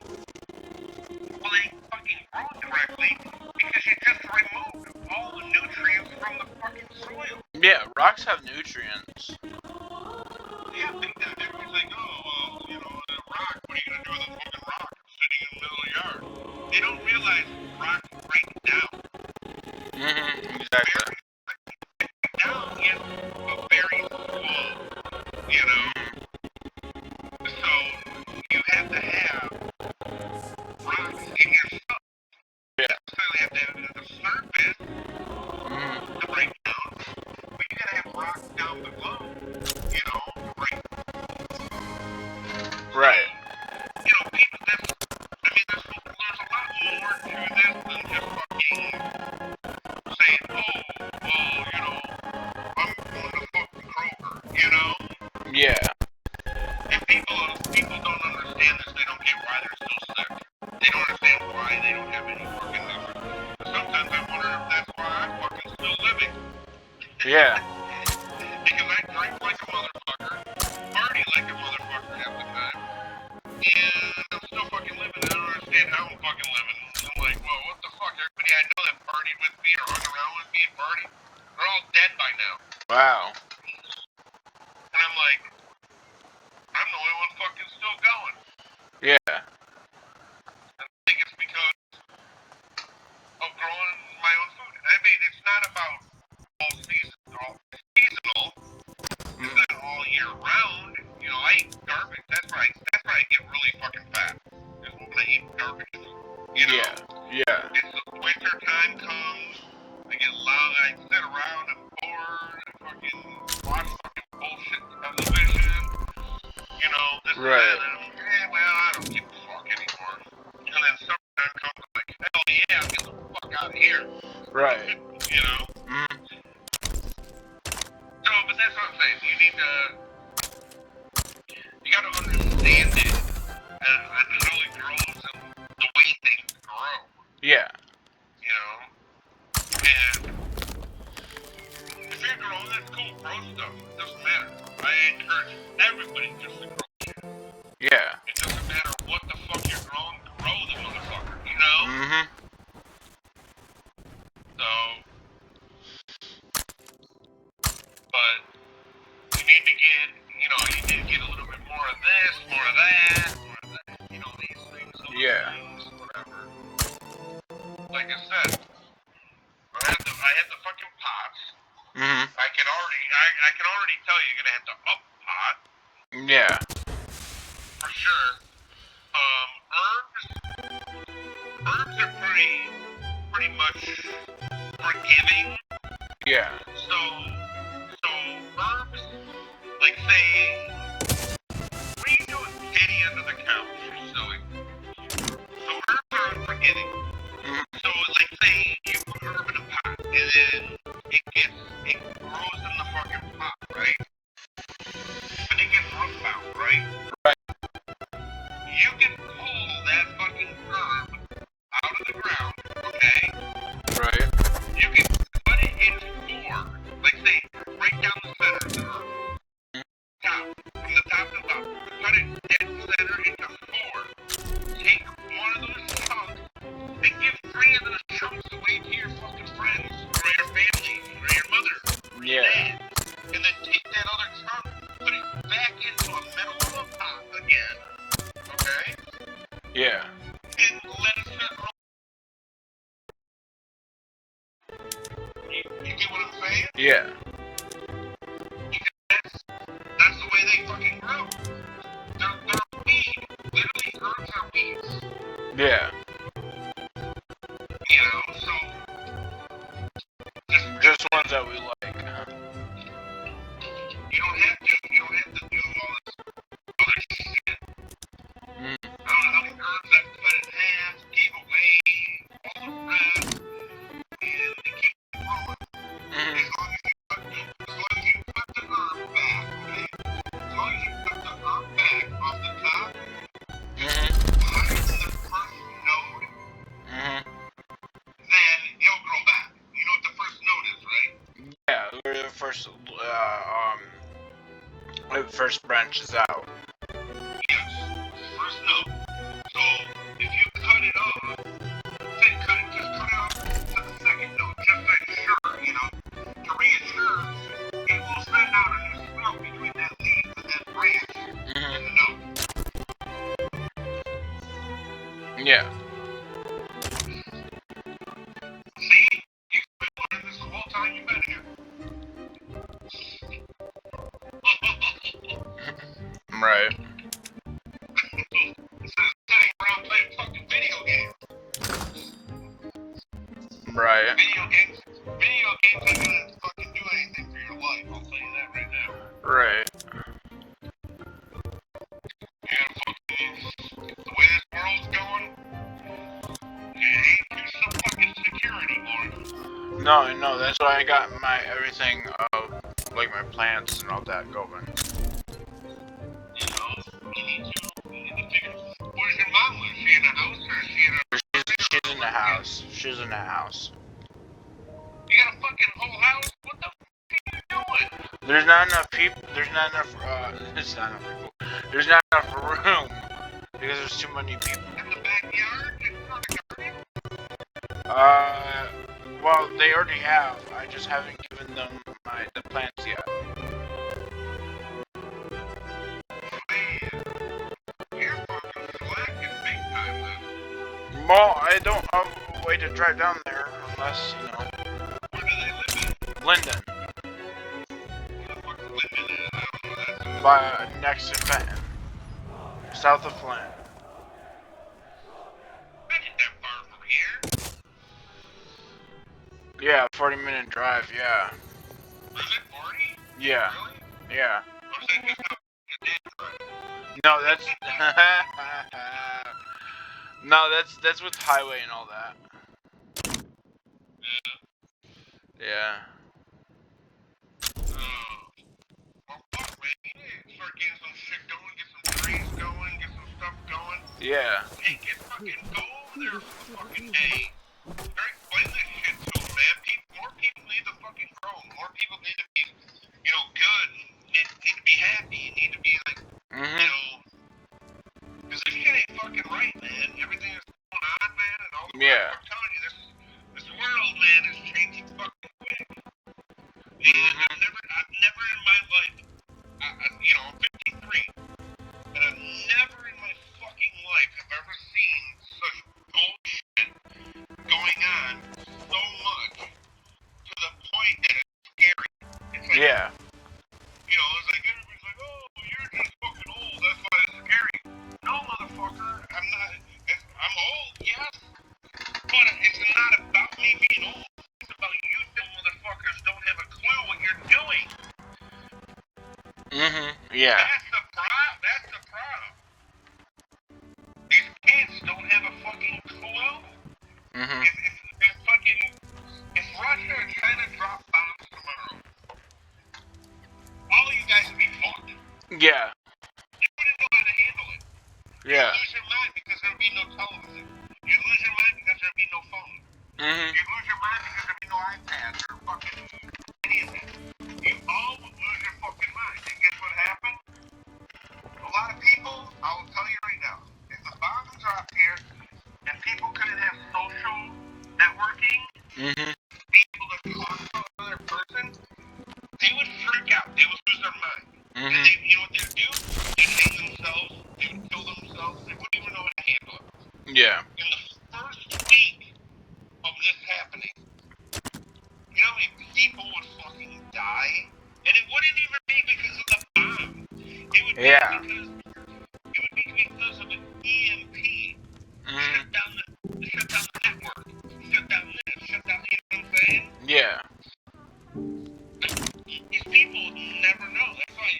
Well, they ain't fucking growing correctly because you just removed all the nutrients from the fucking soil. Yeah, rocks have nutrients. Yeah, big time. Everybody's like, oh, well, you know, a rock, what are you gonna do with a fucking rock? It's sitting in the middle of the yard. They don't realize rocks break down. Mm-hmm. Exactly. Break down is very slow, you know? So, you have to have rocks in your stuff. Yeah. You necessarily have to have it at the surface Mm-hmm. to break down, but you gotta have rocks down below, you know, to break. Right. You know, people, there's a lot more to this than just fucking saying, oh, well, you know, I'm going to fucking Kroger, you know? Yeah. And people don't understand this, they don't get why they're still sick. They don't understand why they don't have any fucking nutrition. Sometimes I wonder if that's why I'm fucking still living. Yeah. Because I drink like a motherfucker, party like a motherfucker half the time, and I'm still fucking living. I don't understand how I'm fucking living. I'm like, well, what the fuck? Everybody I know that partied with me or hung around with me and partied, they're all dead by now. Wow. I'm like, I'm the only one fucking still going. Yeah. I think it's because of growing my own food. I mean, it's not about all seasonal. It's not all year round. You know, I eat garbage. That's where I get really fucking fat. Is when I eat garbage food. You know? Yeah. It's the winter time comes. I get loud. I sit around and bored and fucking watch fucking bullshit television. You know, this and that. And well, I don't give a fuck anymore. And then summertime comes. I'm like, hell yeah, get the fuck out of here. Right. You know? So, but that's what I'm saying. You gotta understand it and how it grows and the way things grow. Yeah. You know? And if you're growing, that's cool. Grow stuff. It doesn't matter. I encourage everybody just to grow shit. Yeah. It doesn't matter what the fuck you're growing. Grow the motherfucker. You know? So, but you need to get, a little bit more of this, more of that, you know, these things, things, whatever. Like I said, I had the fucking pots. I can already tell you're gonna have to up pot. Yeah. For sure. Herbs are pretty much forgiving. Yeah. So herbs, like say, what are you doing sitting under the couch? So herbs are unforgiving. So like say you put herb in a pot and then it grows in the fucking pot, right? But it gets root bound, right? You can pull that fucking herb out of the ground, okay? Right. You can cut it into four, like say, right down the center of the herb. From the top to the bottom. Cut it dead center into four. Take one of those chunks and give 3 of those chunks away to your fucking friends, or your family, or your mother, or your dad. And then take that other chunk, put it back into the middle of a pot again, okay? Yeah. And let it sit roll. You get what I'm saying? Yeah. That's the way they fucking grow. They're a weed. Literally, herbs are weeds. Yeah. You know, so just ones that we like, huh? You don't have to do all this other shit. I don't know how many herbs I've cut in half, gave away, all the rest, and they keep growing. As long as you cut the herb back, okay? As long as you cut the herb back off the top, higher than the first node, then it'll grow back. You know what the first node is, right? Yeah, where the first branches out. Yes, first node. So if you cut it off, say cut it off to the second node, just to ensure, to reassure it will send out a new sprout between that leaf and that branch and the node. Yeah. See? You've been learning this the whole time you've been here. Right. Instead of sitting around playing fucking video games. Right. Video games ain't gonna fucking do anything for your life, I'll tell you that right now. Right. Yeah, fucking, the way this world's going, it ain't too fucking secure anymore. No, that's why I got my everything, like my plants and all that going. You know, you need to figure, where's your mom live? Is she in a house or is she in a... She's in the house. She's in the house. You got a fucking whole house? What the fuck are you doing? There's not enough people, there's not enough room. Because there's too many people. In the backyard? In front of the garden? Well, they already have. I just haven't given them the plants yet. Well, I don't have a way to drive down there unless, you know. Where do they live in? Linden. Where the fuck is Linden at? I don't know where that's at. By next to Fenton. South of Flint. Not that far from here. Yeah, 40-minute drive, yeah. Is it 40? Yeah. Really? Yeah. Or is that just how your dad drives? No, that's no, that's with highway and all that. Yeah. Yeah. Well, fuck, man. You need to start getting some shit going, get some trees going, get some stuff going. Yeah. Hey, go over there for the fucking day. Start explaining this shit to them, man. More people need to fucking grow. More people need to be, good. Need to be happy. Need to be like, because this shit ain't fucking right, man. Everything that's going on, man, and all the Yeah. I'm telling you, this world, man, is changing fucking quick. I've never in my life, I'm 53, and I've never in my fucking life have ever seen such bullshit going on so much to the point that it's scary. It's like, Yeah. It's like everybody's like, oh, you're just fucking old, that's why it's scary. No, motherfucker, I'm not. I'm old, yes, but it's not about me being old. It's about you dumb motherfuckers don't have a clue what you're doing. Yeah. That's the problem. These kids don't have a fucking clue. If Russia or China drop bombs tomorrow, all of you guys would be fucked. Yeah. You wouldn't know how to handle it. Yeah. You'd lose your mind because there'd be no television. You'd lose your mind because there'd be no phone. You'd lose your mind because there'd be no iPads or fucking any of that. You all would lose your fucking mind. And guess what happened? A lot of people, I will tell you right now, if the bombs drop here and people couldn't have social networking, be able to talk to another person, they would freak out. They would lose their mind. And they, you know what they'd do? They'd hang themselves. They would kill themselves. They wouldn't even know how to handle it. Yeah. In the first week of this happening, you know how many people would fucking die? And it wouldn't even be because of the bomb. It would be because of an EMP. Shut down the network. Shut down this. Shut down the, you know what I'm saying? Yeah. These people never know. That's why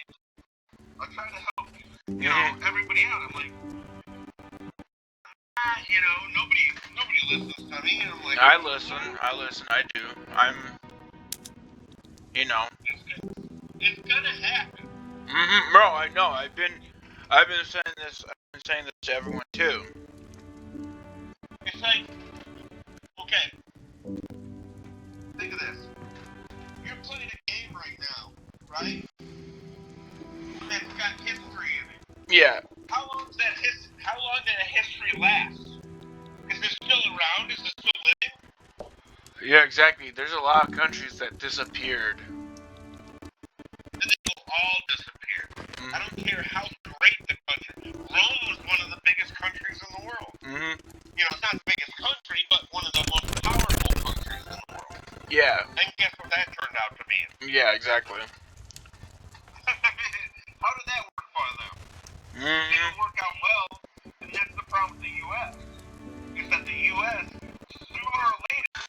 I try to help, everybody out. I'm like, nobody listens to me. And I'm like, I listen, I do. It's gonna happen. Bro, I know. I've been saying this to everyone too. It's like, okay, think of this. You're playing a game right now, right? That's got history in it. Yeah. How long did that history last? Is it still around? Is it still living? Yeah, exactly. There's a lot of countries that disappeared. Then they will all disappear. I don't care how great the country. Rome was one of the biggest countries in the world. It's not the biggest country, but one of the most powerful countries in the world. Yeah. And guess what that turned out to be? Yeah, exactly. How did that work for them? It didn't work out well, and that's the problem with the U.S. Is that the U.S. sooner or later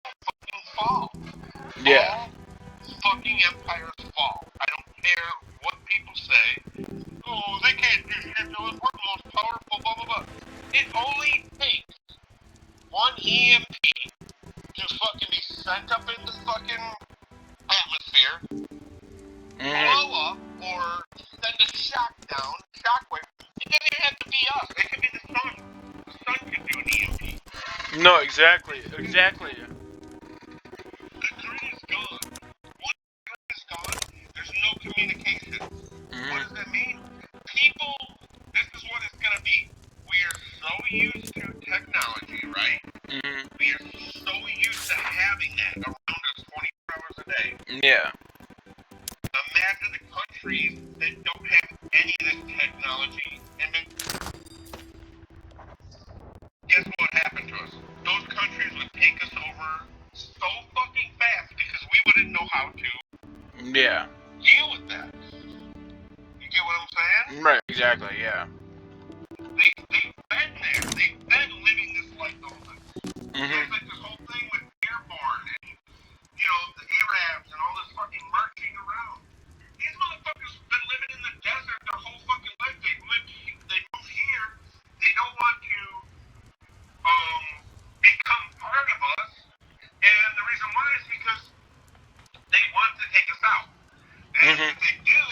fucking fall. Yeah. All fucking empires fall. I don't care what people say. Oh, they can't do shit. We're the most powerful. Blah blah blah. It only takes one EMP to fucking be sent up in the fucking atmosphere, blow up, or send a shockwave. It doesn't even have to be us. It could be the sun. The sun can do an EMP. No, exactly. The grid is gone. Once the grid is gone, there's no communication. What does that mean? People, this is what it's gonna be. We are so used to technology, right? We are so used to having that around us 24 hours a day. Yeah. Imagine the countries that don't have any of this technology, and then guess what take us over so fucking fast because we wouldn't know how to Yeah. deal with that. You get what I'm saying? Right, exactly, yeah. They've been there. They've been living this life all the time. There's like this whole thing with airborne and, you know, the Arabs and all this fucking marching around. These motherfuckers have been living in the desert their whole fucking life. They moved here. They don't want to become part of us. And the reason why is because they want to take us out. And if they do,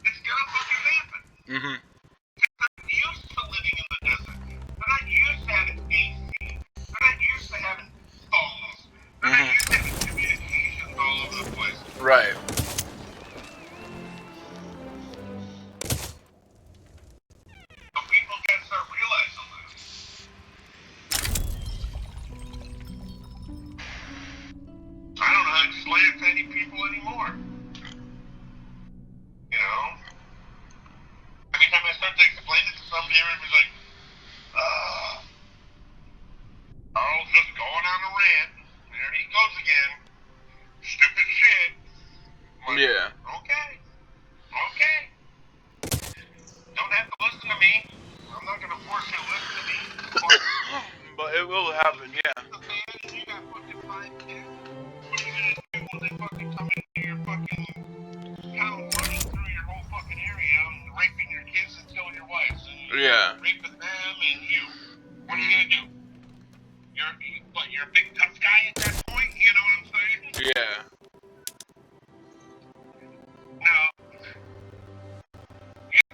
it's gonna fucking happen. They're used to living in the desert. They're not used to having AC. They're not used to having phones. They're not used to having communications all over the place. Right. So people can start realizing that. I don't know how to explain it to any people anymore. You know? Every time I start to explain it to somebody, everybody's like, Carl's just going on a rant. There he goes again. Stupid shit. Like, Yeah. Okay. Don't have to listen to me. I'm not gonna force you to listen to me. But it will happen, yeah. You got fucking 5 kids. What are you gonna do when they fucking come into your fucking town, running through your whole fucking area, and raping your kids and killing your wives, and raping them and you? What are you gonna do? You're a big tough guy at that point? You know what I'm saying? Yeah. No.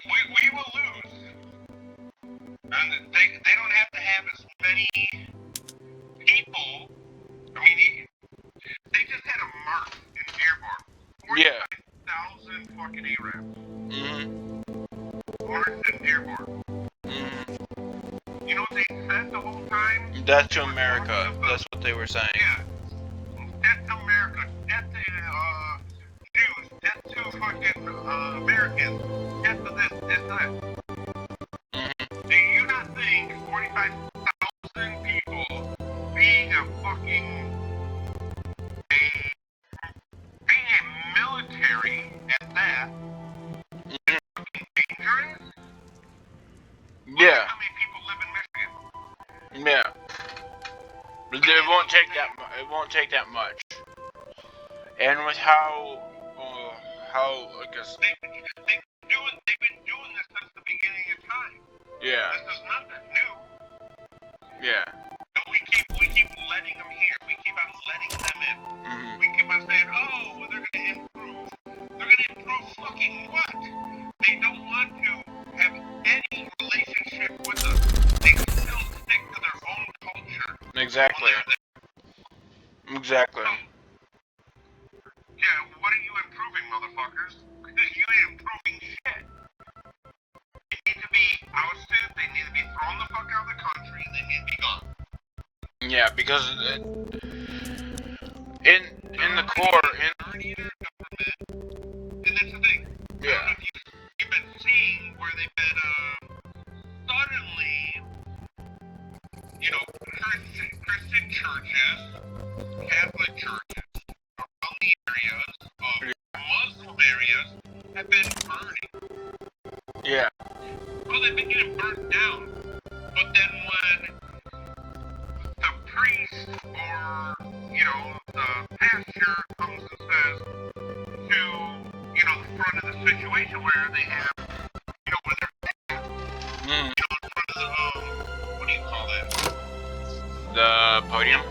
We will lose. And they don't have to have as many people. I mean, they just had a march in Dearborn. 45,000 fucking Arabs. Marched in Dearborn. You know what they said the whole time? Death to America. That's what they were saying. Yeah. Death to America. Death to Jews. Death to fucking Americans. Death to this, death to that. Do you not think 45,000 people being a military at that is fucking dangerous? Yeah. Look at how many people live in Michigan. Yeah. But it won't take that. It won't take that much. And with how I guess they've been doing this since the beginning of time. Yeah. This is nothing new. Yeah. And we keep letting them here. We keep on letting them in. We keep on saying, oh, well, they're gonna improve. They're gonna improve fucking what? They don't want to have any relationship with us. They still stick to their own culture. Exactly. Exactly. Yeah, what are you improving, motherfuckers? You ain't improving shit. They need to be ousted, they need to be thrown the fuck out of the country, and they need to be gone. Yeah, because in the core, government, and that's the thing. Yeah. You've been seeing where they've been suddenly, you know, Christian churches, Catholic churches around the areas of Muslim areas have been burning. Yeah. Well, they've been getting burnt down. But then when the priest or, you know, the pastor comes and says to, you know, the front of the situation where they have, you know, where they're at, you know, in front of the, what do you call that? The podium.